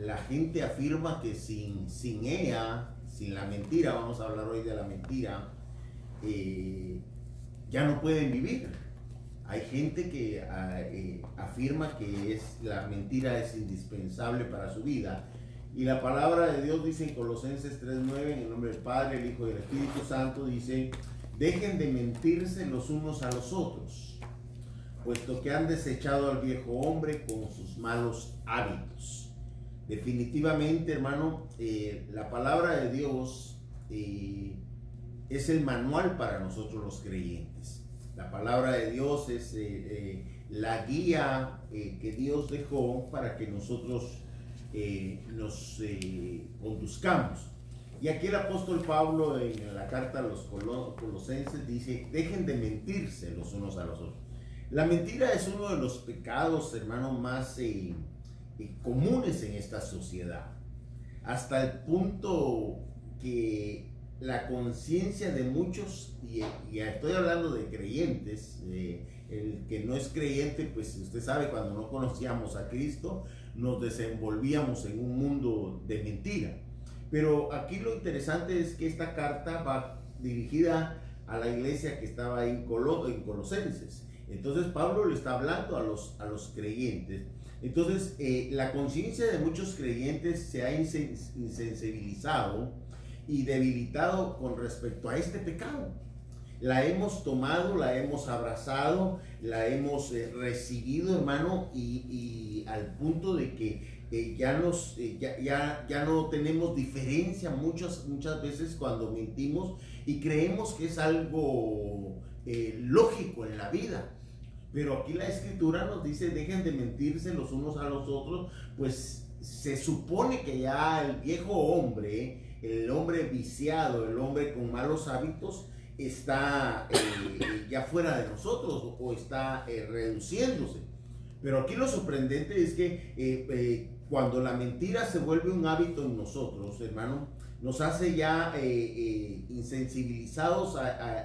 la gente afirma que sin ella, sin la mentira, vamos a hablar hoy de la mentira, ya no pueden vivir. Hay gente que afirma que la mentira es indispensable para su vida. Y la palabra de Dios dice en Colosenses 3:9, en el nombre del Padre, el Hijo y el Espíritu Santo, dice: dejen de mentirse los unos a los otros, puesto que han desechado al viejo hombre con sus malos hábitos. Definitivamente, hermano, la palabra de Dios es el manual para nosotros los creyentes. La palabra de Dios es la guía que Dios dejó para que nosotros nos conduzcamos. Y aquí el apóstol Pablo en la carta a los Colosenses dice: dejen de mentirse los unos a los otros. La mentira es uno de los pecados, hermano, más comunes en esta sociedad, hasta el punto que la conciencia de muchos, y estoy hablando de creyentes, el que no es creyente, pues usted sabe, cuando no conocíamos a Cristo, nos desenvolvíamos en un mundo de mentira. Pero aquí lo interesante es que esta carta va dirigida a la iglesia que estaba en Colosenses. Entonces Pablo le está hablando a los creyentes. Entonces la conciencia de muchos creyentes se ha insensibilizado y debilitado con respecto a este pecado. La hemos tomado, la hemos abrazado, la hemos recibido, hermano, y al punto de que ya no tenemos diferencia muchas veces cuando mentimos, y creemos que es algo lógico en la vida. Pero aquí la Escritura nos dice: dejen de mentirse los unos a los otros, pues se supone que ya el viejo hombre, el hombre viciado, el hombre con malos hábitos, está ya fuera de nosotros, o está reduciéndose. Pero aquí lo sorprendente es que cuando la mentira se vuelve un hábito en nosotros, hermano, nos hace ya insensibilizados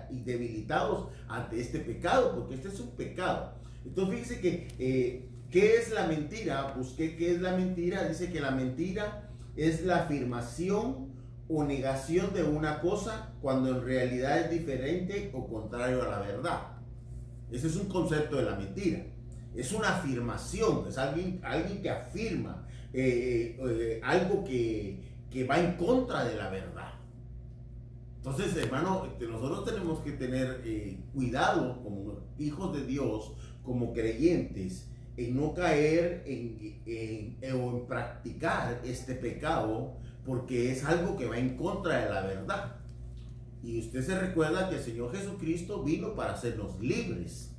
y debilitados ante este pecado, porque este es un pecado. Entonces fíjese que ¿qué es la mentira? Busqué qué es la mentira. Dice que la mentira es la afirmación o negación de una cosa cuando en realidad es diferente o contrario a la verdad. Ese es un concepto de la mentira. Es una afirmación, es alguien que afirma algo que va en contra de la verdad. Entonces, hermano, nosotros tenemos que tener cuidado como hijos de Dios, como creyentes, en no caer o en practicar este pecado, porque es algo que va en contra de la verdad. Y usted se recuerda que el Señor Jesucristo vino para hacernos libres.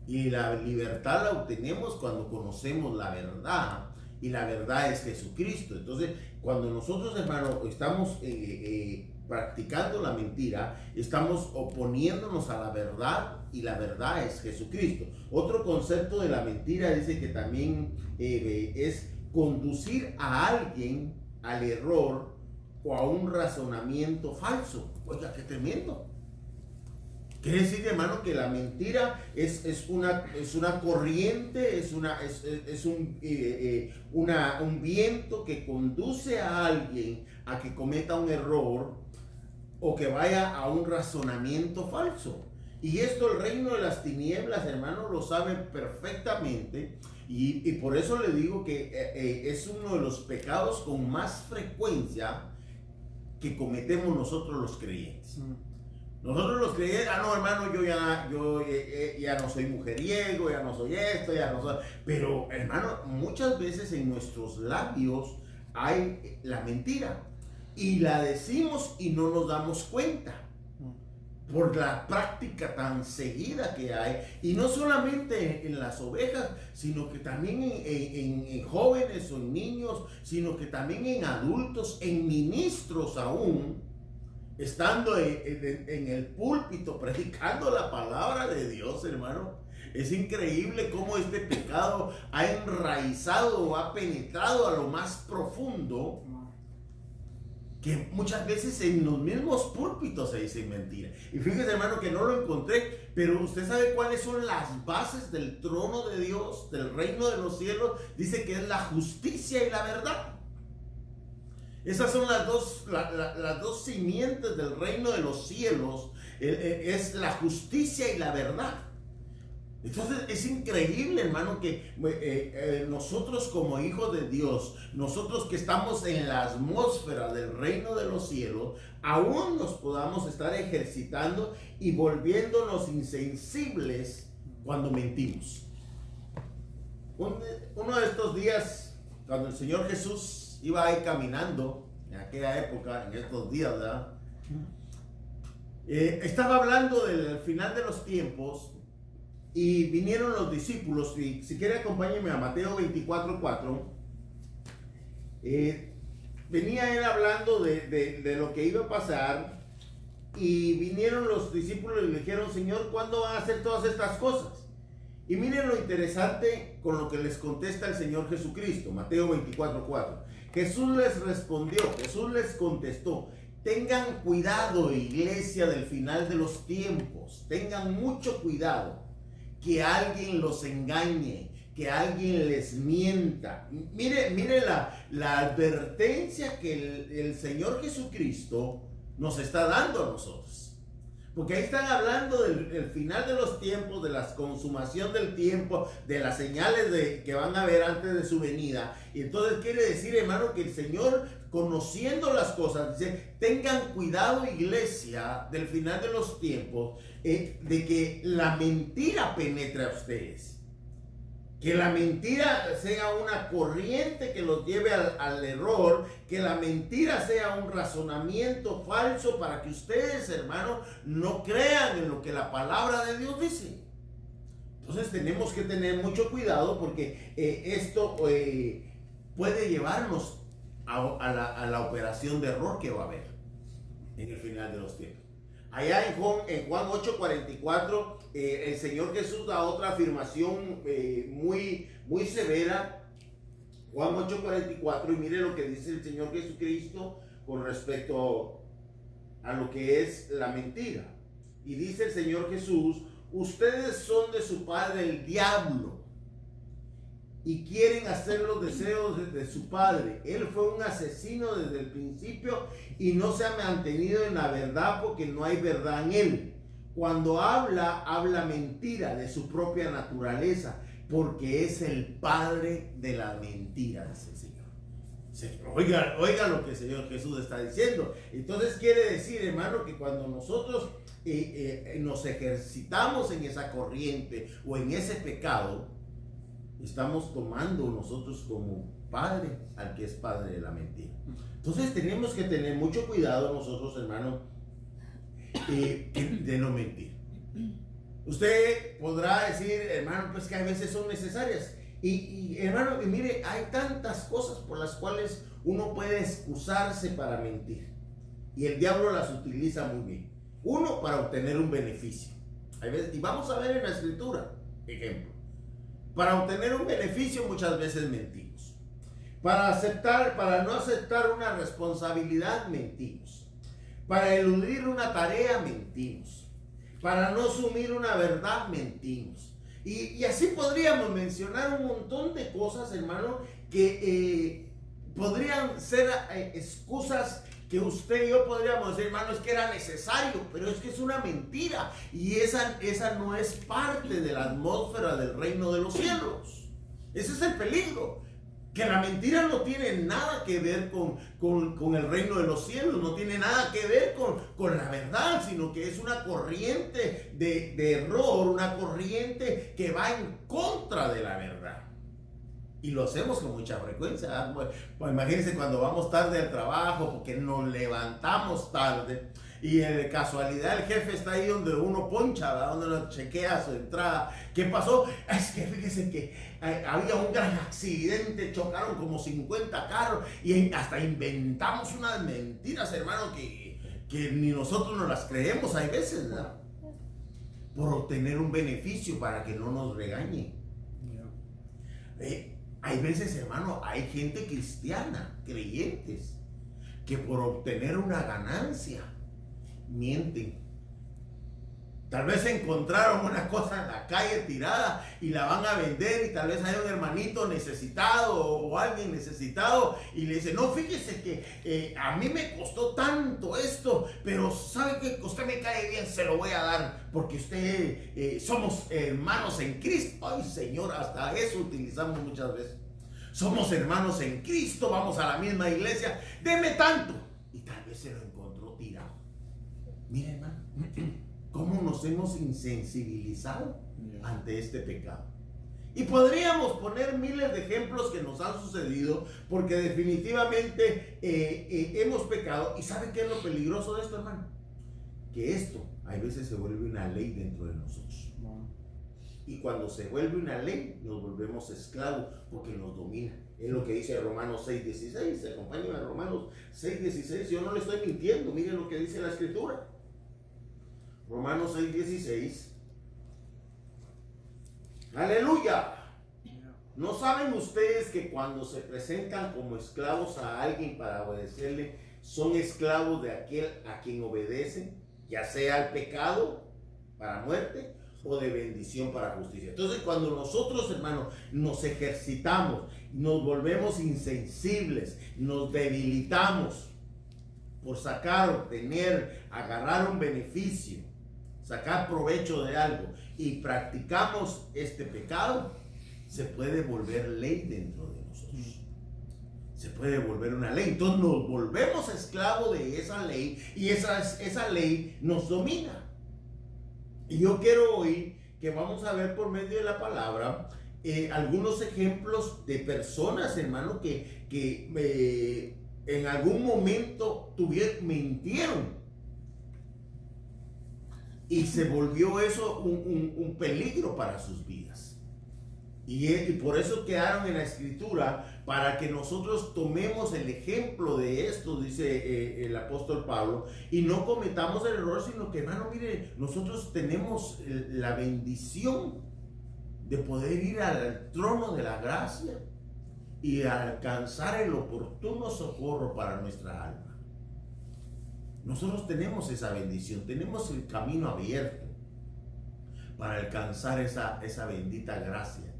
Y la libertad la obtenemos cuando conocemos la verdad. Y la verdad es Jesucristo. Entonces, cuando nosotros, hermano, estamos practicando la mentira, estamos oponiéndonos a la verdad, y la verdad es Jesucristo. Otro concepto de la mentira dice que también es conducir a alguien al error o a un razonamiento falso. Oiga, qué tremendo. Quiere decir, hermano, que la mentira es una corriente, es un viento que conduce a alguien a que cometa un error o que vaya a un razonamiento falso. Y esto el reino de las tinieblas, hermano, lo sabe perfectamente. Y por eso le digo que es uno de los pecados con más frecuencia que cometemos nosotros los creyentes. Nosotros los creyentes: no, hermano, yo ya no soy mujeriego, ya no soy esto, ya no soy... Pero, hermano, muchas veces en nuestros labios hay la mentira, y la decimos y no nos damos cuenta, por la práctica tan seguida que hay, y no solamente en las ovejas, sino que también en jóvenes o en niños, sino que también en adultos, en ministros aún, estando en el púlpito predicando la palabra de Dios, hermano. Es increíble cómo este pecado ha enraizado o ha penetrado a lo más profundo, que muchas veces en los mismos púlpitos se dice mentira. Y fíjese, hermano, que no lo encontré, pero usted sabe cuáles son las bases del trono de Dios, del reino de los cielos. Dice que es la justicia y la verdad. Esas son las dos simientes del reino de los cielos. Es la justicia y la verdad. Entonces es increíble, hermano, que nosotros como hijos de Dios, nosotros que estamos en la atmósfera del reino de los cielos, aún nos podamos estar ejercitando y volviéndonos insensibles cuando mentimos. Uno de estos días, cuando el Señor Jesús iba ahí caminando, en aquella época, en estos días, ¿verdad? Estaba hablando del final de los tiempos. Y vinieron los discípulos, y si quiere acompáñenme a Mateo 24:4. Venía él hablando de lo que iba a pasar, y vinieron los discípulos y le dijeron: Señor, ¿cuándo van a hacer todas estas cosas? Y miren lo interesante con lo que les contesta el Señor Jesucristo, Mateo 24:4. Jesús les respondió, Jesús les contestó: tengan cuidado, iglesia, del final de los tiempos, tengan mucho cuidado que alguien los engañe, que alguien les mienta. Mire la advertencia que el Señor Jesucristo nos está dando a nosotros. Porque ahí están hablando del final de los tiempos, de la consumación del tiempo, de las señales que van a haber antes de su venida. Y entonces quiere decir, hermano, que el Señor, conociendo las cosas, dice: tengan cuidado, iglesia, del final de los tiempos, de que la mentira penetre a ustedes. Que la mentira sea una corriente que los lleve al error, que la mentira sea un razonamiento falso para que ustedes, hermanos, no crean en lo que la palabra de Dios dice. Entonces tenemos que tener mucho cuidado, porque esto puede llevarnos a la operación de error que va a haber en el final de los tiempos. Allá en Juan 8:44, el Señor Jesús da otra afirmación muy severa. Juan 8:44, y mire lo que dice el Señor Jesucristo con respecto a lo que es la mentira. Y dice el Señor Jesús: ustedes son de su padre el diablo, y quieren hacer los deseos de su padre. Él fue un asesino desde el principio y no se ha mantenido en la verdad, porque no hay verdad en él. Cuando habla mentira de su propia naturaleza, porque es el padre de la mentira, dice el Señor. Oiga lo que el Señor Jesús está diciendo. Entonces quiere decir, hermano, que cuando nosotros nos ejercitamos en esa corriente o en ese pecado, estamos tomando nosotros como padre al que es padre de la mentira. Entonces tenemos que tener mucho cuidado nosotros, hermano, de no mentir. Usted podrá decir, hermano, pues que a veces son necesarias. Y hermano, mire, hay tantas cosas por las cuales uno puede excusarse para mentir. Y el diablo las utiliza muy bien. Uno, para obtener un beneficio. Hay veces, y vamos a ver en la escritura, ejemplo. Para obtener un beneficio muchas veces mentimos. Para no aceptar una responsabilidad, mentimos. Para eludir una tarea, mentimos. Para no asumir una verdad, mentimos. Y así podríamos mencionar un montón de cosas, hermano, que podrían ser excusas que usted y yo podríamos decir, hermano, es que era necesario, pero es que es una mentira. Y esa no es parte de la atmósfera del reino de los cielos. Ese es el peligro. Que la mentira no tiene nada que ver con el reino de los cielos, no tiene nada que ver con la verdad, sino que es una corriente de error, una corriente que va en contra de la verdad. Y lo hacemos con mucha frecuencia. Pues imagínense cuando vamos tarde al trabajo porque nos levantamos tarde y de casualidad el jefe está ahí donde uno poncha, ¿verdad? Donde uno chequea su entrada. ¿Qué pasó? Es que fíjense que había un gran accidente, chocaron como 50 carros y hasta inventamos unas mentiras, hermano, que ni nosotros nos las creemos hay veces, ¿verdad? Por obtener un beneficio para que no nos regañen. Hay veces, hermano, hay gente cristiana, creyentes, que por obtener una ganancia, mienten. Tal vez encontraron una cosa en la calle tirada y la van a vender, y tal vez hay un hermanito necesitado o alguien necesitado y le dice, no, fíjese que a mí me costó tanto esto, pero sabe que usted me cae bien, se lo voy a dar porque usted somos hermanos en Cristo. Ay, Señor, hasta eso utilizamos muchas veces. Somos hermanos en Cristo, vamos a la misma iglesia, deme tanto. Y tal vez se lo encontró tirado. Mire, hermano, cómo nos hemos insensibilizado ante este pecado. Y podríamos poner miles de ejemplos que nos han sucedido, porque definitivamente hemos pecado. ¿Y saben qué es lo peligroso de esto, hermano? Que esto a veces se vuelve una ley dentro de nosotros. Y cuando se vuelve una ley, nos volvemos esclavos porque nos domina. Es lo que dice Romanos 6:16. Acompáñenme a Romanos 6:16. Yo no le estoy mintiendo. Miren lo que dice la Escritura. Romanos 6:16. Aleluya. ¿No saben ustedes que cuando se presentan como esclavos a alguien para obedecerle, son esclavos de aquel a quien obedecen, ya sea al pecado para muerte o de bendición para justicia? Entonces, cuando nosotros, hermanos, nos ejercitamos, nos volvemos insensibles, nos debilitamos por sacar, obtener, agarrar un beneficio, sacar provecho de algo, y practicamos este pecado, se puede volver ley dentro de nosotros. Se puede volver una ley. Entonces nos volvemos esclavos de esa ley, y esa ley nos domina. Y yo quiero hoy que vamos a ver por medio de la palabra algunos ejemplos de personas, hermano, que en algún momento mintieron. Y se volvió eso un peligro para sus vidas. Y por eso quedaron en la Escritura, para que nosotros tomemos el ejemplo de esto, dice el apóstol Pablo, y no cometamos el error, sino que, hermano, mire, nosotros tenemos la bendición de poder ir al trono de la gracia y alcanzar el oportuno socorro para nuestra alma. Nosotros tenemos esa bendición, tenemos el camino abierto para alcanzar esa bendita gracia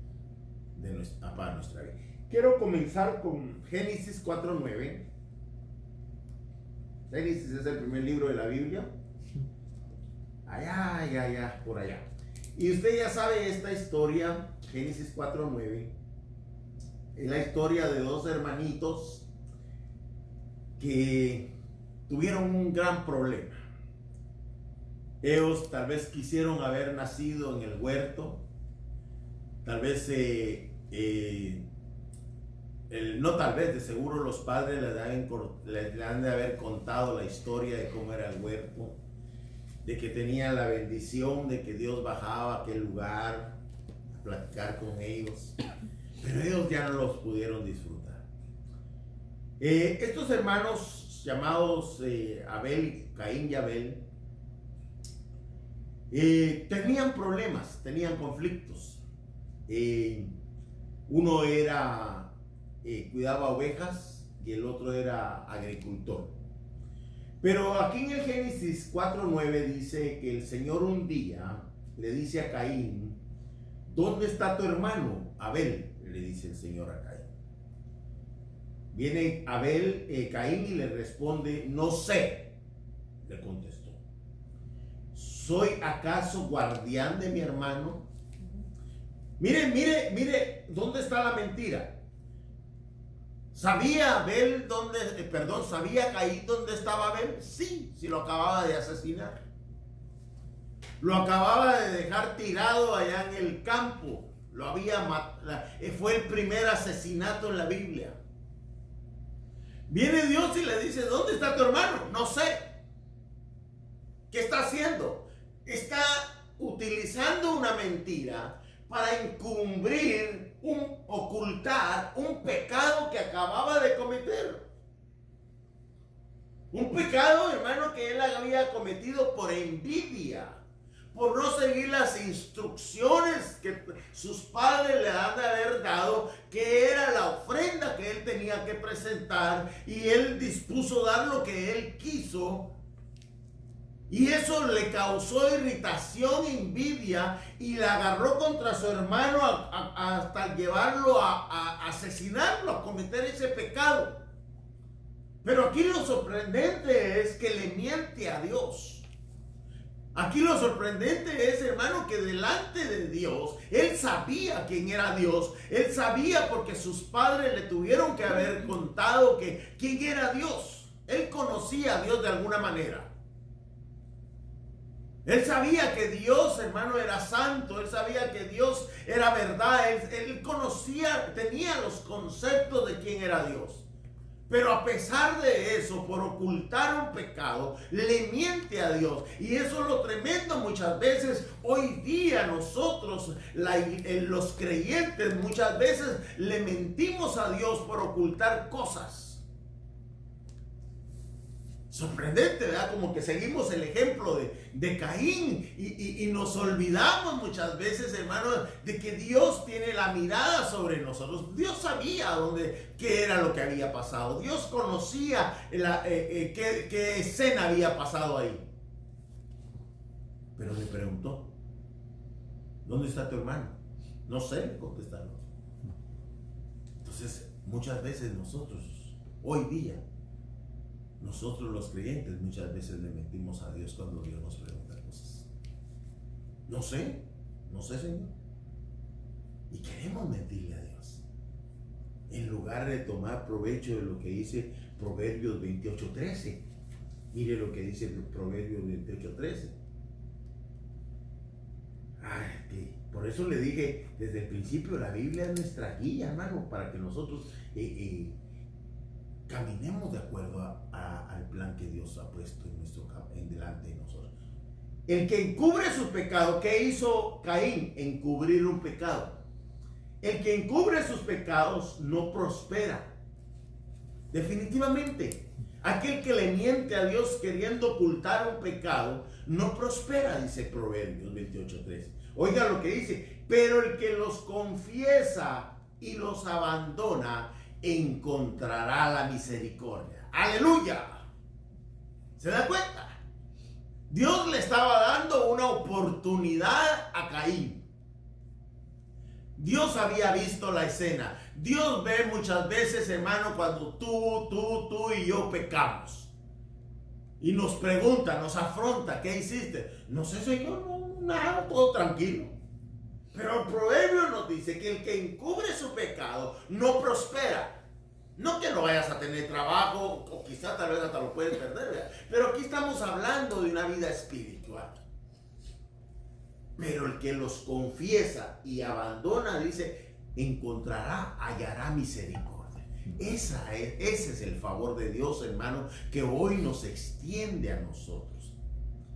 para nuestra vida. Quiero comenzar con Génesis 4:9. Génesis es el primer libro de la Biblia. Allá, por allá. Y usted ya sabe esta historia, Génesis 4:9. Es la historia de dos hermanitos que tuvieron un gran problema. Ellos tal vez quisieron haber nacido en el huerto, tal vez, no tal vez, de seguro los padres les han de haber contado la historia de cómo era el huerto, de que tenían la bendición de que Dios bajaba a aquel lugar a platicar con ellos, pero ellos ya no los pudieron disfrutar. Estos hermanos llamados Caín y Abel, tenían problemas, tenían conflictos. Uno cuidaba ovejas y el otro era agricultor. Pero aquí en el Génesis 4:9 dice que el Señor un día le dice a Caín, ¿dónde está tu hermano Abel? Le dice el Señor a Caín. Viene Caín y le responde, no sé, le contestó. ¿Soy acaso guardián de mi hermano? Mire, ¿dónde está la mentira? ¿Sabía Caín dónde estaba Abel? Sí, lo acababa de asesinar. Lo acababa de dejar tirado allá en el campo. Lo había matado. Fue el primer asesinato en la Biblia. Viene Dios y le dice, ¿dónde está tu hermano? No sé. ¿Qué está haciendo? Está utilizando una mentira para encubrir, ocultar un pecado que acababa de cometer. Un pecado, hermano, que él había cometido por envidia, por no seguir las instrucciones que sus padres le han de haber dado, que era la ofrenda que él tenía que presentar, y él dispuso dar lo que él quiso, Y eso le causó irritación, envidia, y la agarró contra su hermano hasta llevarlo a asesinarlo, a cometer ese pecado. Pero aquí lo sorprendente es que le miente a Dios. Aquí lo sorprendente es, hermano, que delante de Dios, él sabía quién era Dios. Él sabía porque sus padres le tuvieron que haber contado quién era Dios. Él conocía a Dios de alguna manera. Él sabía que Dios, hermano, era santo. Él sabía que Dios era verdad. Él conocía, tenía los conceptos de quién era Dios. Pero a pesar de eso, por ocultar un pecado, le miente a Dios. Y eso es lo tremendo muchas veces. Hoy día nosotros, los creyentes, muchas veces le mentimos a Dios por ocultar cosas. Sorprendente, ¿verdad? Como que seguimos el ejemplo de Caín y nos olvidamos muchas veces, hermanos, de que Dios tiene la mirada sobre nosotros. Dios sabía qué era lo que había pasado. Dios conocía qué escena había pasado ahí. Pero le preguntó, ¿dónde está tu hermano? No sé, le contestaron. Entonces, muchas veces nosotros, hoy día, nosotros los creyentes muchas veces le mentimos a Dios cuando Dios nos pregunta cosas. No sé, Señor. Y queremos mentirle a Dios. En lugar de tomar provecho de lo que dice Proverbios 28:13. Mire lo que dice Proverbios 28:13. Por eso le dije desde el principio, la Biblia es nuestra guía, hermano, para que nosotros caminemos de acuerdo al plan que Dios ha puesto en delante de nosotros. El que encubre sus pecados, ¿qué hizo Caín? Encubrir un pecado. El que encubre sus pecados no prospera. Definitivamente. Aquel que le miente a Dios queriendo ocultar un pecado no prospera, dice Proverbios 28:13. Oiga lo que dice, pero el que los confiesa y los abandona encontrará la misericordia. ¡Aleluya! ¿Se da cuenta? Dios le estaba dando una oportunidad a Caín. Dios había visto la escena. Dios ve muchas veces, hermano, cuando tú y yo pecamos. Y nos pregunta, nos afronta, ¿qué hiciste? No sé, Señor, nada, todo tranquilo. Pero el proverbio nos dice que el que encubre su pecado no prospera. No que no vayas a tener trabajo, o quizá tal vez hasta lo puedes perder, ¿verdad? Pero aquí estamos hablando de una vida espiritual. Pero el que los confiesa y abandona, dice, encontrará, hallará misericordia. Ese es el favor de Dios, hermano, que hoy nos extiende a nosotros.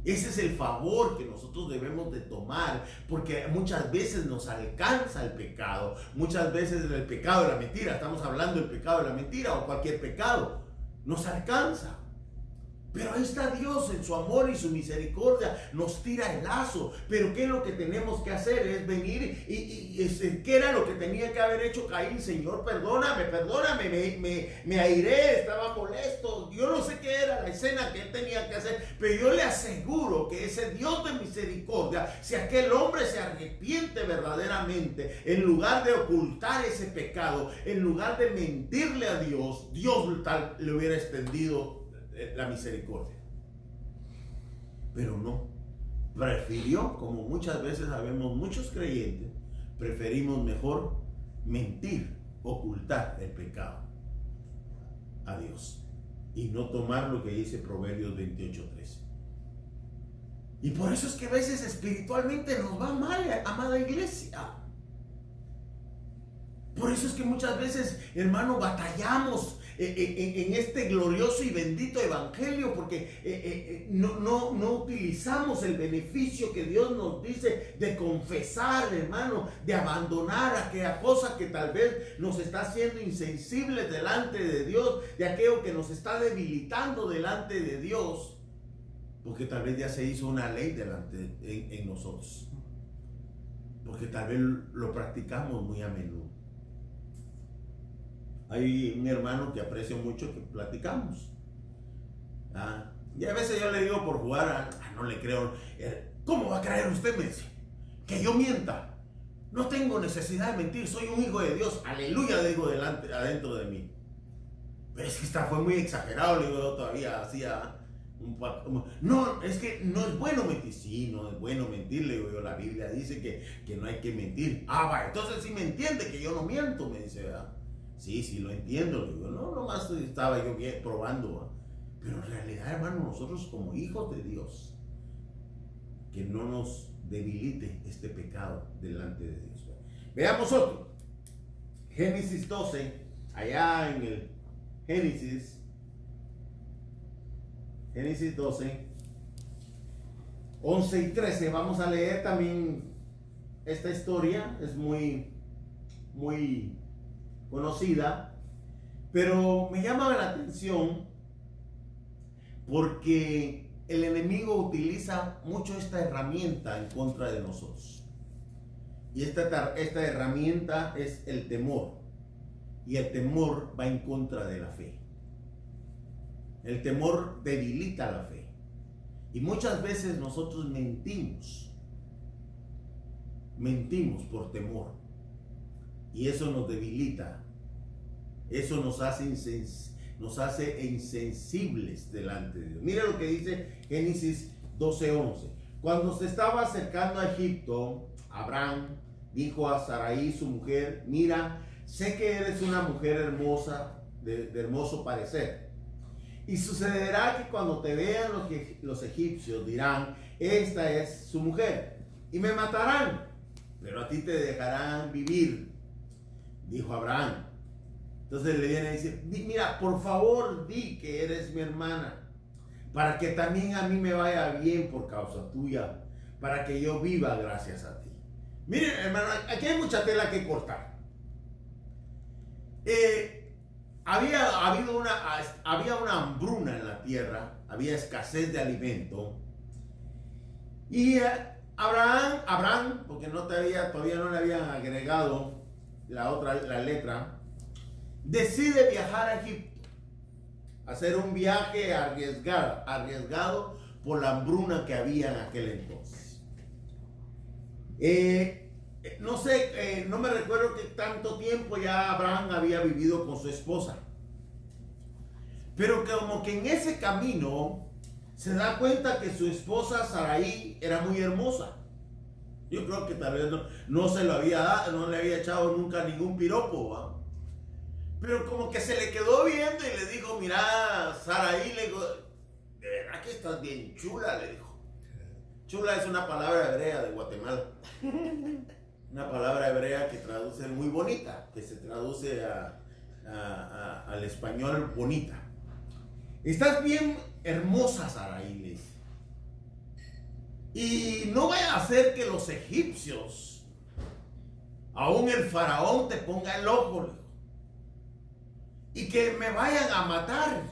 Ese es el favor que nosotros debemos de tomar, porque muchas veces nos alcanza el pecado, muchas veces el pecado de la mentira, estamos hablando del pecado de la mentira o cualquier pecado, nos alcanza. Pero ahí está Dios en su amor y su misericordia, nos tira el lazo. Pero ¿qué es lo que tenemos que hacer? Es venir ¿qué era lo que tenía que haber hecho Caín? Señor, perdóname, me airé, estaba molesto. Yo no sé qué era la escena que él tenía que hacer, pero yo le aseguro que ese Dios de misericordia, si aquel hombre se arrepiente verdaderamente, en lugar de ocultar ese pecado, en lugar de mentirle a Dios, Dios tal le hubiera extendido la misericordia. Pero no, prefirió, como muchas veces sabemos, muchos creyentes preferimos mejor mentir, ocultar el pecado a Dios y no tomar lo que dice Proverbios 28:13. Y por eso es que a veces espiritualmente nos va mal, amada iglesia. Por eso es que muchas veces, hermano, batallamos en este glorioso y bendito evangelio, porque no utilizamos el beneficio que Dios nos dice de confesar, hermano, de abandonar aquella cosa que tal vez nos está haciendo insensibles delante de Dios, de aquello que nos está debilitando delante de Dios, porque tal vez ya se hizo una ley delante en nosotros, porque tal vez lo practicamos muy a menudo. Hay un hermano que aprecio mucho que platicamos. Y a veces yo le digo por jugar, no le creo. ¿Cómo va a creer usted, me dice, que yo mienta? No tengo necesidad de mentir, soy un hijo de Dios. Aleluya, le digo adentro de mí. Pero es que fue muy exagerado, le digo yo todavía, hacía no, es que no es bueno mentir. Sí, no es bueno mentir, le digo yo, la Biblia dice que no hay que mentir. Va, entonces sí me entiende que yo no miento, me dice, ¿verdad? Sí, lo entiendo, le digo, no, nomás estaba yo probando, ¿verdad? Pero en realidad, hermano, nosotros como hijos de Dios, que no nos debilite este pecado delante de Dios. Veamos otro. Génesis 12, allá en el Génesis 12, 11 y 13. Vamos a leer también esta historia. Es muy conocida, pero me llama la atención porque el enemigo utiliza mucho esta herramienta en contra de nosotros. Y esta herramienta es el temor. Y el temor va en contra de la fe. El temor debilita la fe. Y muchas veces nosotros mentimos. Mentimos por temor. Y eso nos debilita. Eso nos hace insensibles delante de Dios. Mira lo que dice Génesis 12:11. Cuando se estaba acercando a Egipto, Abraham dijo a Sarai, su mujer: mira, sé que eres una mujer hermosa, de hermoso parecer. Y sucederá que cuando te vean los egipcios dirán: esta es su mujer, y me matarán, pero a ti te dejarán vivir, dijo Abraham. Entonces le viene a decir: mira, por favor, di que eres mi hermana, para que también a mí me vaya bien por causa tuya, para que yo viva gracias a ti. Miren, hermano, aquí hay mucha tela que cortar. Había una hambruna en la tierra, había escasez de alimento, y Abraham, porque todavía no le habían agregado la letra, decide viajar a Egipto, hacer un viaje arriesgado por la hambruna que había en aquel entonces. No sé, no me recuerdo que tanto tiempo ya Abraham había vivido con su esposa, pero como que en ese camino se da cuenta que su esposa Sarai era muy hermosa. Yo creo que tal vez no se lo había dado, no le había echado nunca ningún piropo, ¿va? Pero como que se le quedó viendo y le dijo: mira, Sarai, le dijo, de verdad que estás bien chula, le dijo. Chula es una palabra hebrea de Guatemala. Una palabra hebrea que traduce muy bonita, que se traduce al español bonita. Estás bien hermosa, Sarai, le dice. Y no vaya a hacer que los egipcios, aún el faraón, te ponga el ojo, le dijo, y que me vayan a matar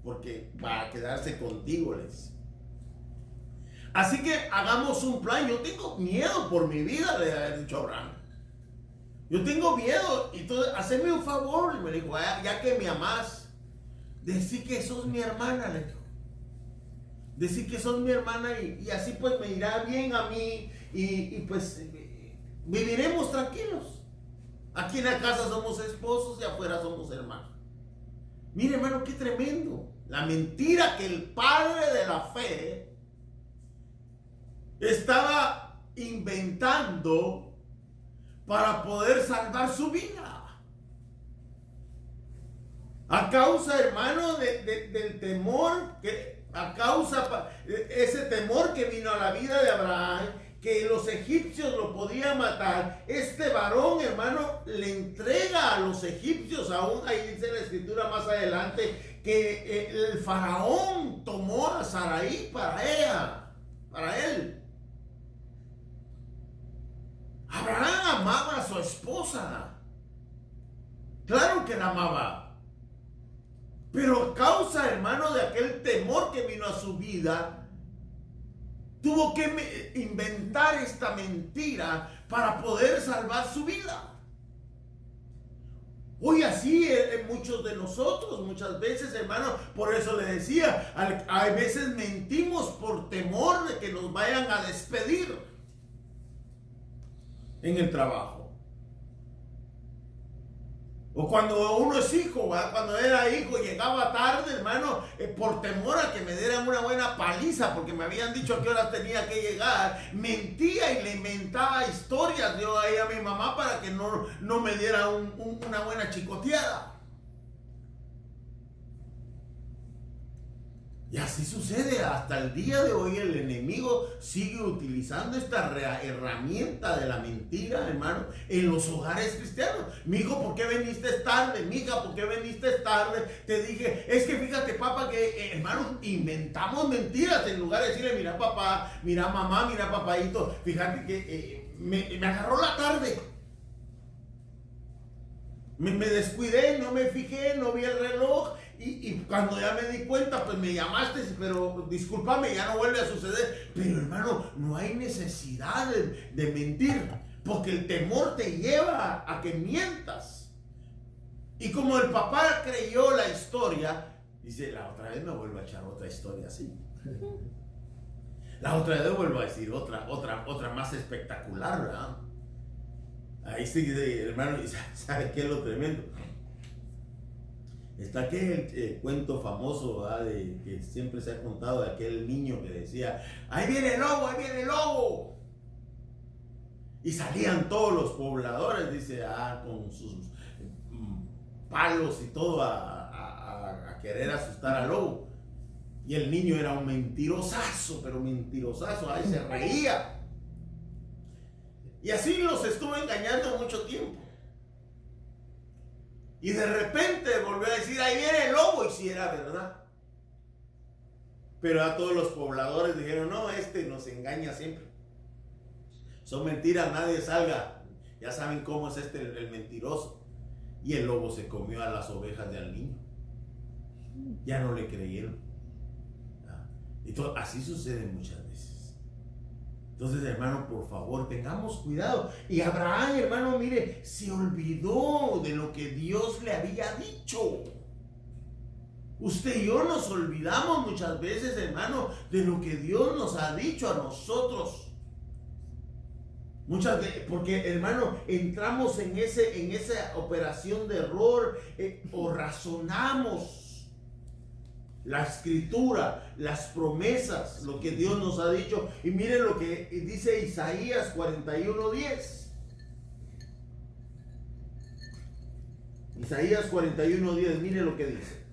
porque para quedarse contigo, les. Así que hagamos un plan. Yo tengo miedo por mi vida, le había dicho Abraham. Yo tengo miedo, y entonces haceme un favor. Y me dijo: ya que me amás, decí que sos mi hermana, le dijo. Decí que sos mi hermana, y así pues me irá bien a mí, y pues viviremos tranquilos. Aquí en la casa somos esposos y afuera somos hermanos. Mire, hermano, qué tremendo. La mentira que el padre de la fe estaba inventando para poder salvar su vida. A causa, hermano, del temor, ese temor que vino a la vida de Abraham, que los egipcios lo podían matar. Este varón, hermano, le entrega a los egipcios, aún ahí dice la escritura más adelante, que el faraón tomó a Sarai para él. Abraham amaba a su esposa. Claro que la amaba. Pero a causa, hermano, de aquel temor que vino a su vida, tuvo que inventar esta mentira para poder salvar su vida. Hoy así muchos de nosotros, muchas veces, hermano, por eso le decía, a veces mentimos por temor de que nos vayan a despedir en el trabajo. O cuando uno es hijo, ¿verdad? Cuando era hijo llegaba tarde, hermano, por temor a que me dieran una buena paliza, porque me habían dicho a qué hora tenía que llegar, mentía y le inventaba historias yo ahí a mi mamá para que no me diera una buena chicoteada. Y así sucede hasta el día de hoy. El enemigo sigue utilizando esta herramienta de la mentira, hermano, en los hogares cristianos. Mi hijo, ¿por qué viniste tarde? Mi hija, ¿por qué viniste tarde? Te dije, es que fíjate, papá, que hermano, inventamos mentiras en lugar de decirle, mira papá, mira mamá, mira papaito, fíjate que me agarró la tarde. Me descuidé, no me fijé, no vi el reloj. Y cuando ya me di cuenta, pues me llamaste, pero discúlpame, ya no vuelve a suceder. Pero hermano, no hay necesidad de mentir, porque el temor te lleva a que mientas. Y como el papá creyó la historia, dice, la otra vez me vuelvo a echar otra historia así. La otra vez vuelvo a decir otra más espectacular, ¿verdad? Ahí sí, hermano, ¿sabe qué es lo tremendo? Está aquel cuento famoso, ¿verdad? Que siempre se ha contado de aquel niño que decía, ¡ahí viene el lobo, ahí viene el lobo! Y salían todos los pobladores, dice, con sus palos y todo a querer asustar al lobo. Y el niño era un mentirosazo, pero mentirosazo, ahí se reía. Y así los estuvo engañando mucho tiempo. Y de repente volvió a decir, ahí viene el lobo, y sí era verdad. Pero a todos los pobladores dijeron, no, nos engaña siempre. Son mentiras, nadie salga. Ya saben cómo es el mentiroso. Y el lobo se comió a las ovejas de al niño. Ya no le creyeron. Y así sucede muchas veces. Entonces, hermano, por favor, tengamos cuidado. Y Abraham, hermano, mire, se olvidó de lo que Dios le había dicho. Usted y yo nos olvidamos muchas veces, hermano, de lo que Dios nos ha dicho a nosotros. Muchas veces, porque, hermano, entramos en esa operación de error o razonamos la escritura, las promesas, lo que Dios nos ha dicho. Y miren lo que dice Isaías 41:10. Isaías 41:10, miren lo que dice.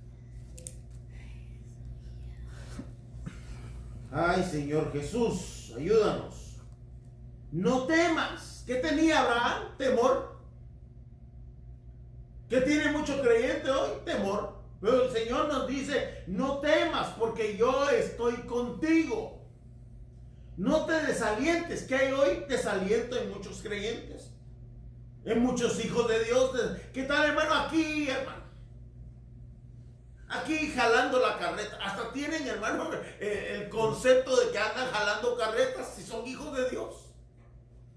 Ay, Señor Jesús, ayúdanos. No temas. ¿Qué tenía Abraham? Temor. ¿Qué tiene mucho creyente hoy? Temor. Pero el Señor nos dice, no temas porque yo estoy contigo. No te desalientes. ¿Qué hay hoy? Desaliento en muchos creyentes, en muchos hijos de Dios. ¿Qué tal, hermano? Aquí, hermano. Aquí jalando la carreta. Hasta tienen, hermano, el concepto de que andan jalando carretas si son hijos de Dios.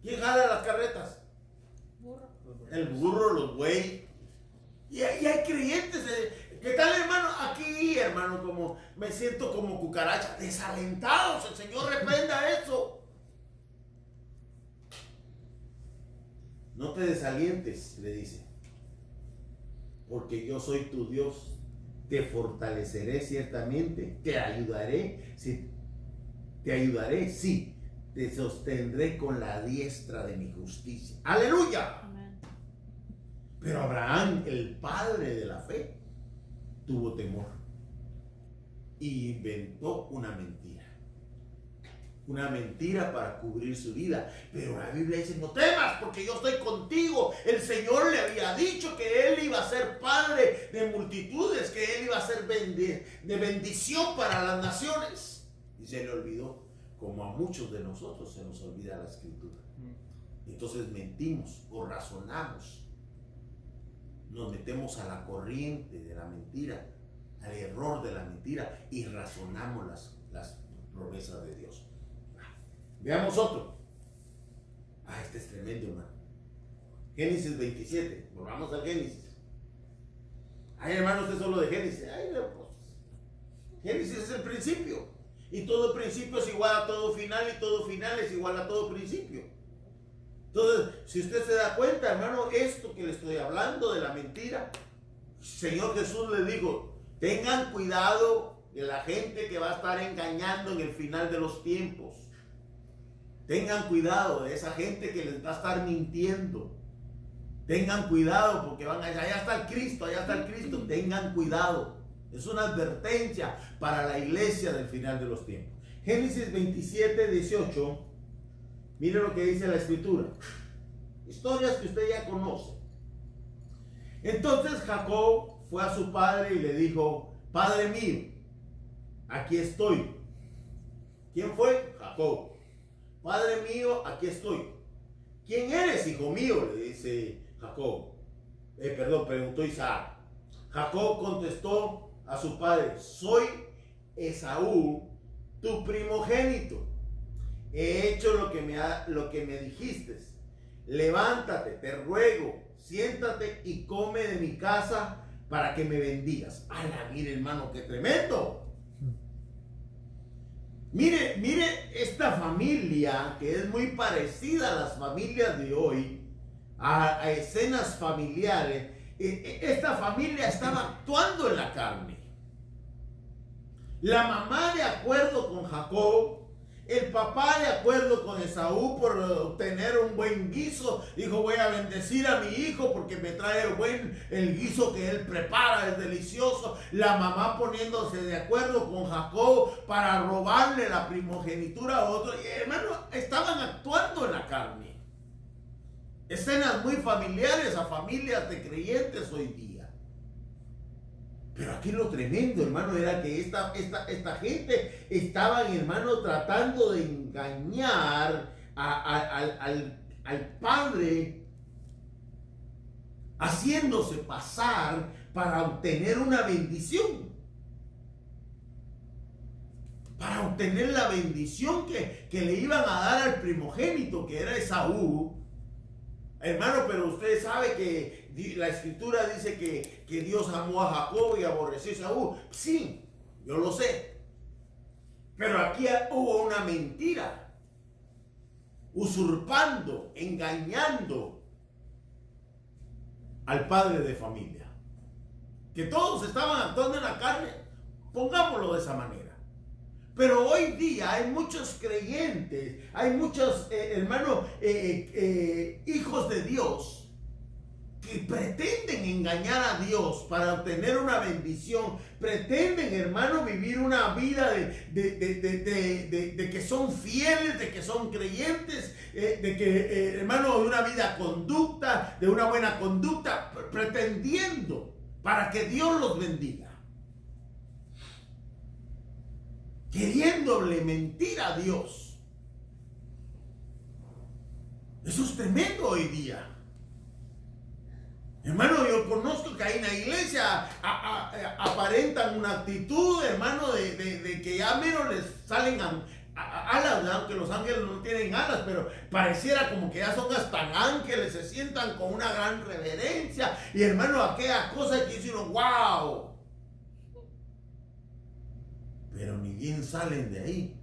¿Quién jala las carretas? Burro. El burro, los bueyes. Y hay creyentes. ¿Qué tal, hermano? Aquí, hermano, como me siento como cucaracha, desalentados. El Señor reprenda eso. No te desalientes, le dice, porque yo soy tu Dios. Te fortaleceré ciertamente, te ayudaré, sí, te sostendré con la diestra de mi justicia. ¡Aleluya! Amén. Pero Abraham, el padre de la fe, tuvo temor y inventó una mentira para cubrir su vida. Pero la Biblia dice, no temas porque yo estoy contigo. El Señor le había dicho que él iba a ser padre de multitudes, que él iba a ser de bendición para las naciones, y se le olvidó, como a muchos de nosotros se nos olvida la escritura. Entonces mentimos o razonamos, nos metemos a la corriente de la mentira, al error de la mentira, y razonamos las promesas de Dios. Veamos otro. Este es tremendo, hermano. Génesis 27. Volvamos al Génesis. Ay, hermano, usted solo de Génesis. Ay, no, pues, Génesis es el principio. Y todo principio es igual a todo final y todo final es igual a todo principio. Entonces, si usted se da cuenta, hermano, esto que le estoy hablando de la mentira, Señor Jesús le dijo, tengan cuidado de la gente que va a estar engañando en el final de los tiempos. Tengan cuidado de esa gente que les va a estar mintiendo. Tengan cuidado porque van allá está el Cristo, allá está el Cristo. Tengan cuidado. Es una advertencia para la iglesia del final de los tiempos. Génesis 27, 18. Mire lo que dice la escritura. Historias que usted ya conoce. Entonces Jacob fue a su padre y le dijo, Padre mío, aquí estoy. ¿Quién fue? Jacob. Padre mío, aquí estoy. ¿Quién eres, hijo mío? Le dice Jacob. Preguntó Isaac. Jacob contestó a su padre, soy Esaú, tu primogénito. He hecho lo que me dijiste. Levántate, te ruego, siéntate y come de mi casa para que me bendigas. ¡Hala, mire, hermano, qué tremendo! Mire esta familia que es muy parecida a las familias de hoy, a escenas familiares. Esta familia estaba actuando en la carne. La mamá de acuerdo con Jacob, el papá de acuerdo con Esaú por obtener un buen guiso. Dijo, voy a bendecir a mi hijo porque me trae el guiso que él prepara, es delicioso. La mamá poniéndose de acuerdo con Jacob para robarle la primogenitura a otro. Y hermano, estaban actuando en la carne. Escenas muy familiares a familias de creyentes hoy día. Pero aquí lo tremendo, hermano, era que esta gente estaban, hermano, tratando de engañar al padre, haciéndose pasar para obtener una bendición. Para obtener la bendición que le iban a dar al primogénito, que era Esaú. Hermano, pero usted sabe que la escritura dice que Dios amó a Jacob y aborreció a Esaú. Sí, yo lo sé. Pero aquí hubo una mentira. Usurpando, engañando al padre de familia. Que todos estaban actuando en la carne. Pongámoslo de esa manera. Pero hoy día hay muchos creyentes, hay muchos hermanos, hijos de Dios, que pretenden engañar a Dios para obtener una bendición. Pretenden, hermano, vivir una vida de que son fieles, de que son creyentes, de que, hermano, de una vida conducta, de una buena conducta, pretendiendo para que Dios los bendiga. Queriéndole mentir a Dios. Eso es tremendo hoy día. Hermano, yo conozco que ahí en la iglesia aparentan una actitud, hermano, de que ya menos les salen alas, aunque los ángeles no tienen alas, pero pareciera como que ya son hasta ángeles, se sientan con una gran reverencia. Y hermano, aquella cosa que dice uno, wow. Pero ni bien salen de ahí,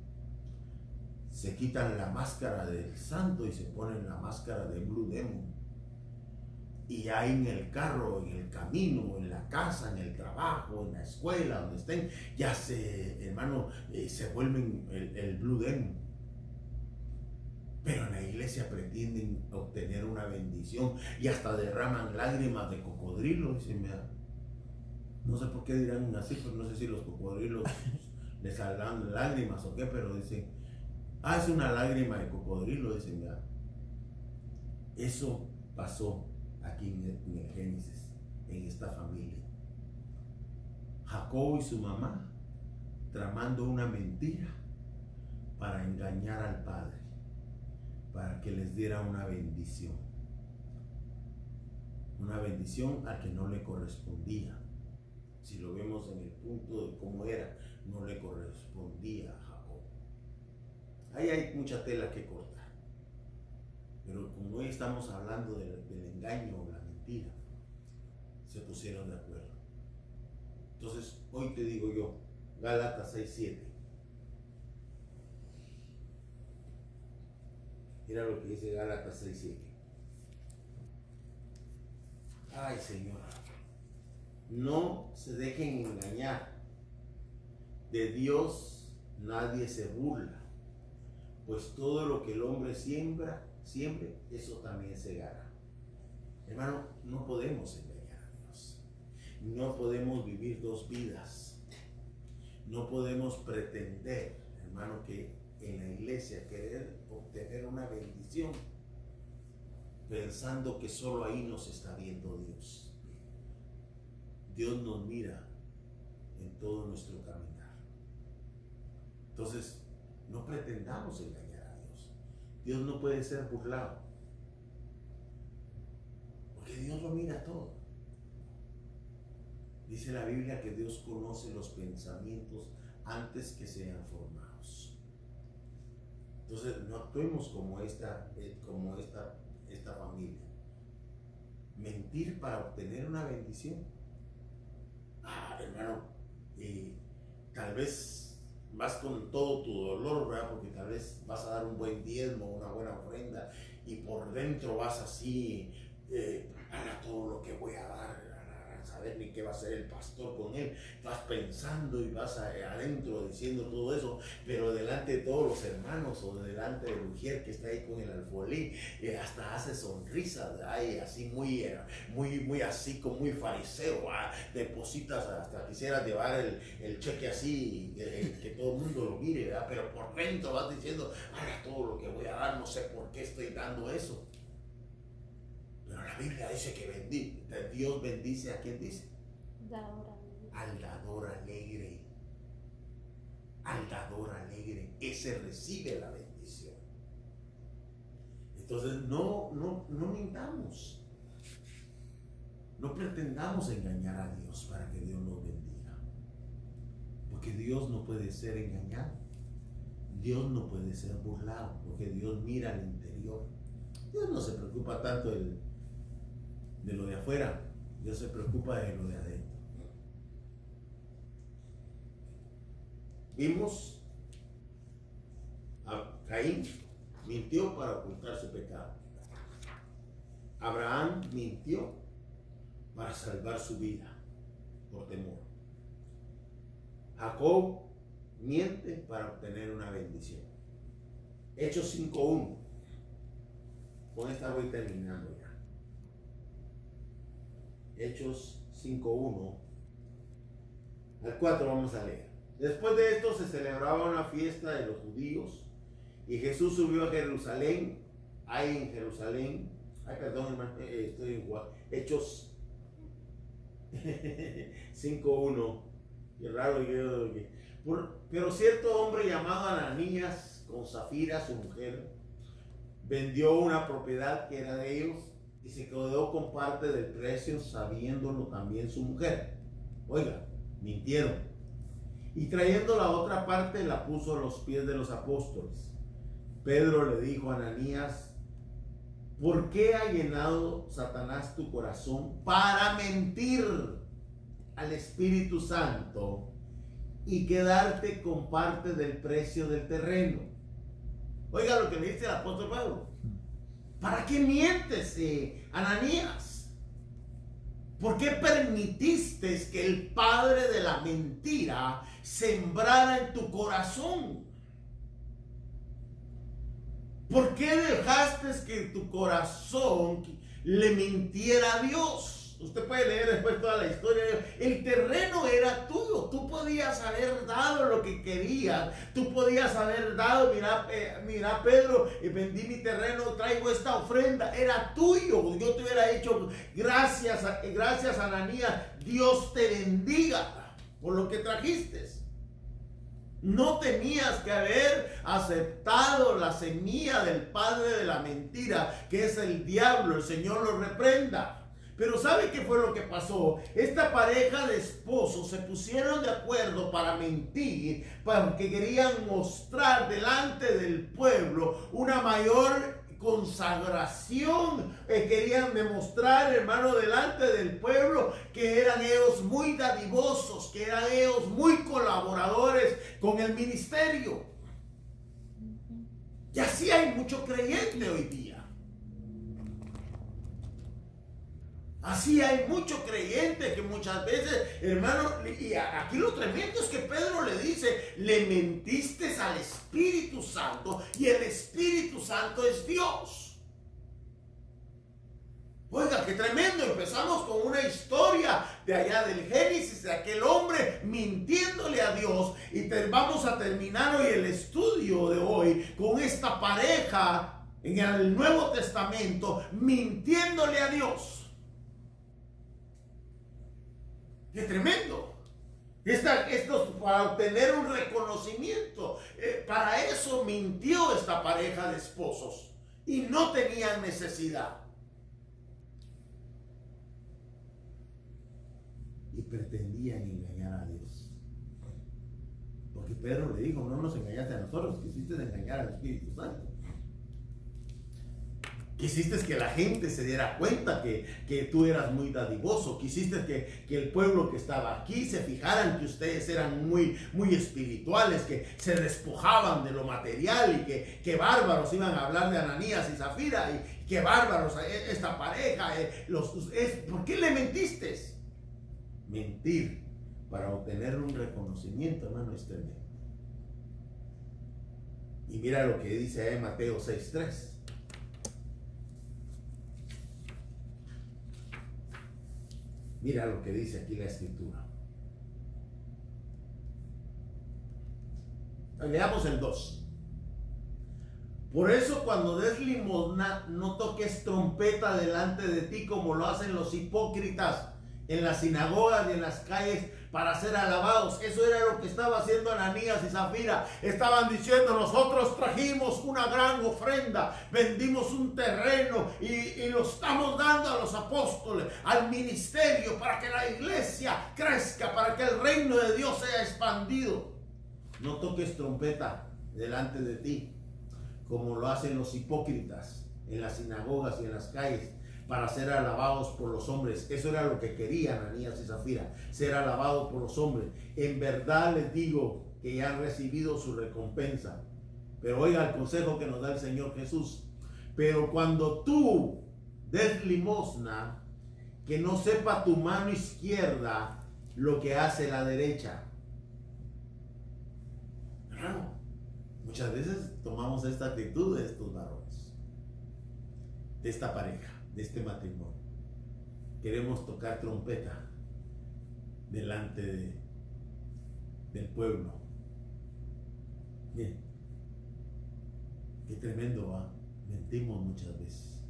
se quitan la máscara del santo y se ponen la máscara de Blue Demon. Y ahí en el carro, en el camino, en la casa, en el trabajo, en la escuela, donde estén, ya hermano, se vuelven el Blue Demon. Pero en la iglesia pretenden obtener una bendición y hasta derraman lágrimas de cocodrilo. Dicen, mira, no sé por qué dirán así, pero no sé si los cocodrilos les saldrán lágrimas o qué, pero dicen, es una lágrima de cocodrilo, dicen, ya. Eso pasó aquí en el Génesis, en esta familia. Jacob y su mamá tramando una mentira para engañar al padre, para que les diera una bendición al que no le correspondía. Si lo vemos en el punto de cómo era, no le correspondía a Jacob. Ahí hay mucha tela que cortar. Pero como hoy estamos hablando del engaño o la mentira, se pusieron de acuerdo. Entonces, hoy te digo yo, Gálatas 6:7. Mira lo que dice Gálatas 6:7. Ay, Señor, no se dejen engañar. De Dios nadie se burla, pues todo lo que el hombre siembra, eso también segará. Hermano, no podemos engañar a Dios. No podemos vivir dos vidas. No podemos pretender, hermano, que en la iglesia querer obtener una bendición pensando que solo ahí nos está viendo Dios. Dios nos mira en todo nuestro caminar. Entonces, no pretendamos engañar a Dios. Dios no puede ser burlado, porque Dios lo mira todo. Dice la Biblia que Dios conoce los pensamientos antes que sean formados. Entonces, no actuemos como esta familia. Mentir para obtener una bendición. Hermano, tal vez vas con todo tu dolor, ¿verdad? Porque tal vez vas a dar un buen diezmo, una buena ofrenda, y por dentro vas así, para todo lo que voy a dar, a saber ni qué va a hacer el pastor con él. Vas pensando y vas adentro diciendo todo eso, pero delante de todos los hermanos o delante de Ujier que está ahí con el alfolí, hasta hace sonrisas, así muy así, como muy fariseo, depositas, hasta quisieras llevar el cheque así, que todo el mundo lo mire, ¿verdad? Pero por dentro vas diciendo, todo lo que voy a dar, no sé por qué estoy dando eso. Pero la Biblia dice que Dios bendice a quien dice. Al dador alegre. Al dador alegre. Ese recibe la bendición. Entonces no mintamos. No pretendamos engañar a Dios para que Dios nos bendiga. Porque Dios no puede ser engañado. Dios no puede ser burlado. Porque Dios mira al interior. Dios no se preocupa tanto de lo de afuera, Dios se preocupa de lo de adentro. Vimos a Caín mintió para ocultar su pecado. Abraham mintió para salvar su vida por temor. Jacob miente para obtener una bendición. Hechos 5:1. Con esta voy terminando ya. Hechos 5:1 al 4 vamos a leer. Después de esto se celebraba una fiesta de los judíos y Jesús subió a Jerusalén. Estoy en Hechos 5:1. Qué raro. Pero cierto hombre llamado Ananías, con Zafira, su mujer, vendió una propiedad que era de ellos y se quedó con parte del precio, sabiéndolo también su mujer. Oiga, mintieron. Y trayendo la otra parte, la puso a los pies de los apóstoles. Pedro le dijo a Ananías: ¿por qué ha llenado Satanás tu corazón para mentir al Espíritu Santo y quedarte con parte del precio del terreno? Oiga lo que le dice el apóstol Pablo. ¿Para qué mientes, Ananías? ¿Por qué permitiste que el padre de la mentira sembrara en tu corazón? ¿Por qué dejaste que tu corazón le mintiera a Dios? Usted puede leer después toda la historia. El terreno era tuyo. Tú podías haber dado lo que querías. Tú podías haber dado, mira Pedro, vendí mi terreno, traigo esta ofrenda. Era tuyo. Yo te hubiera dicho, gracias Ananías, Dios te bendiga por lo que trajiste. No tenías que haber aceptado la semilla del padre de la mentira, que es el diablo. El Señor lo reprenda. Pero ¿sabe qué fue lo que pasó? Esta pareja de esposos se pusieron de acuerdo para mentir, porque querían mostrar delante del pueblo una mayor consagración, querían demostrar, hermano, delante del pueblo que eran ellos muy dadivosos, que eran ellos muy colaboradores con el ministerio. Y así hay mucho creyente hoy día. Así hay mucho creyente que muchas veces, hermano, y aquí lo tremendo es que Pedro le dice, le mentiste al Espíritu Santo y el Espíritu Santo es Dios. Oiga, qué tremendo. Empezamos con una historia de allá del Génesis, de aquel hombre mintiéndole a Dios, y vamos a terminar hoy el estudio de hoy con esta pareja en el Nuevo Testamento mintiéndole a Dios. ¡Qué tremendo! Esto para obtener un reconocimiento. Para eso mintió esta pareja de esposos. Y no tenían necesidad. Y pretendían engañar a Dios. Porque Pedro le dijo, no nos engañaste a nosotros, quisiste engañar al Espíritu Santo. Quisiste que la gente se diera cuenta que tú eras muy dadivoso. Quisiste que el pueblo que estaba aquí se fijaran que ustedes eran muy, muy espirituales, que se despojaban de lo material, y que bárbaros iban a hablar de Ananías y Zafira, y que bárbaros esta pareja. ¿Por qué le mentiste? Mentir para obtener un reconocimiento, hermano, es tremendo. Y mira lo que dice ahí Mateo 6:3. Mira lo que dice aquí la Escritura. Leamos el 2. Por eso cuando des limosna, no toques trompeta delante de ti como lo hacen los hipócritas en las sinagogas y en las calles para ser alabados. Eso era lo que estaba haciendo Ananías y Zafira. Estaban diciendo, nosotros trajimos una gran ofrenda, vendimos un terreno y lo estamos dando a los apóstoles, al ministerio, para que la iglesia crezca, para que el reino de Dios sea expandido. No toques trompeta delante de ti, como lo hacen los hipócritas en las sinagogas y en las calles, para ser alabados por los hombres. Eso era lo que querían Ananías y Zafira, ser alabados por los hombres. En verdad les digo que ya han recibido su recompensa. Pero oiga el consejo que nos da el Señor Jesús. Pero cuando tú des limosna, que no sepa tu mano izquierda lo que hace la derecha. Hermano, muchas veces tomamos esta actitud de estos varones, de esta pareja, de este matrimonio. Queremos tocar trompeta delante del pueblo. Bien, qué tremendo va. Mentimos muchas veces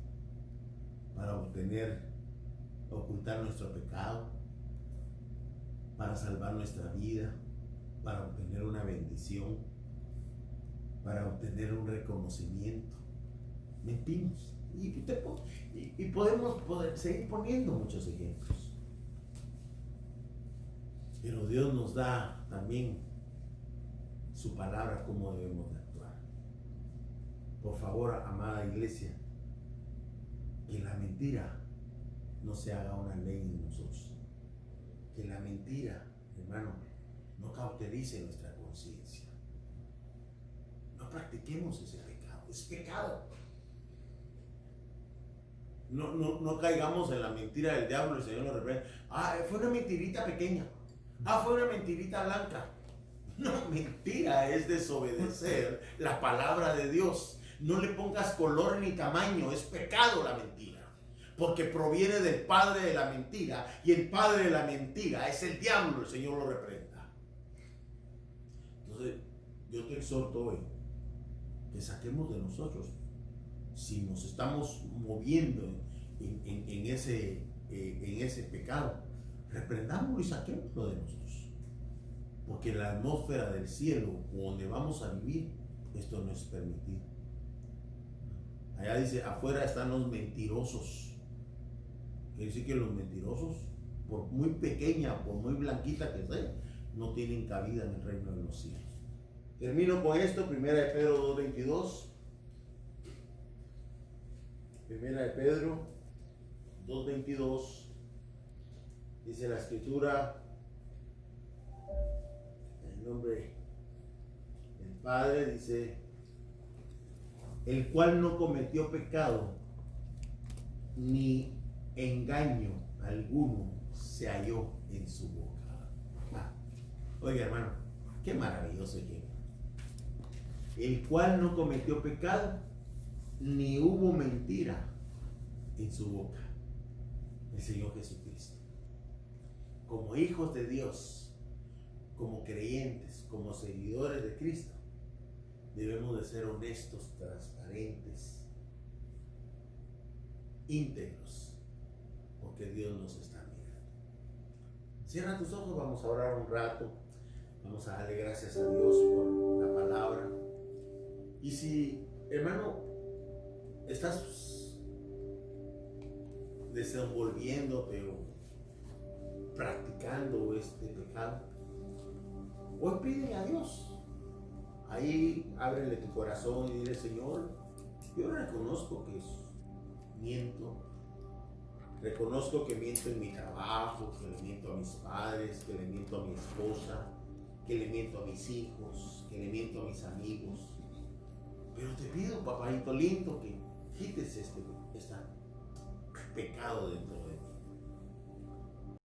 para ocultar nuestro pecado, para salvar nuestra vida, para obtener una bendición, para obtener un reconocimiento. Mentimos. Y podemos seguir poniendo muchos ejemplos. Pero Dios nos da también su palabra, cómo debemos de actuar. Por favor, amada iglesia, que la mentira no se haga una ley en nosotros. Que la mentira, hermano, no cauterice nuestra conciencia. No practiquemos ese pecado. Es pecado. No caigamos en la mentira del diablo. El Señor lo reprende. Fue una mentirita pequeña. Fue una mentirita blanca. No, mentira es desobedecer la palabra de Dios. No le pongas color ni tamaño. Es pecado la mentira, porque proviene del padre de la mentira, y el padre de la mentira es el diablo. El Señor lo reprenda. Entonces yo te exhorto hoy que saquemos de nosotros, si nos estamos moviendo en ese pecado, reprendámoslo y saquémoslo de nosotros. Porque la atmósfera del cielo, donde vamos a vivir, esto no es permitido. Allá dice, afuera están los mentirosos. Quiere decir que los mentirosos, por muy pequeña, por muy blanquita que sea, no tienen cabida en el reino de los cielos. Termino con esto, 1 Pedro 2:22. Primera de Pedro 2:22 dice la escritura, en el nombre del Padre, dice, el cual no cometió pecado, ni engaño alguno se halló en su boca. Oiga, hermano, qué maravilloso ejemplo. El cual no cometió pecado, ni hubo mentira en su boca. El Señor Jesucristo. Como hijos de Dios, como creyentes, como seguidores de Cristo, debemos de ser honestos, transparentes, íntegros, porque Dios nos está mirando. Cierra tus ojos, vamos a orar un rato, vamos a darle gracias a Dios por la palabra. Y si, hermano, estás desenvolviéndote o practicando este pecado, hoy pide a Dios. Ahí ábrele tu corazón y dile, Señor, yo reconozco que miento, reconozco que miento en mi trabajo, que le miento a mis padres, que le miento a mi esposa, que le miento a mis hijos, que le miento a mis amigos. Pero te pido, papayito lindo, que quites este pecado dentro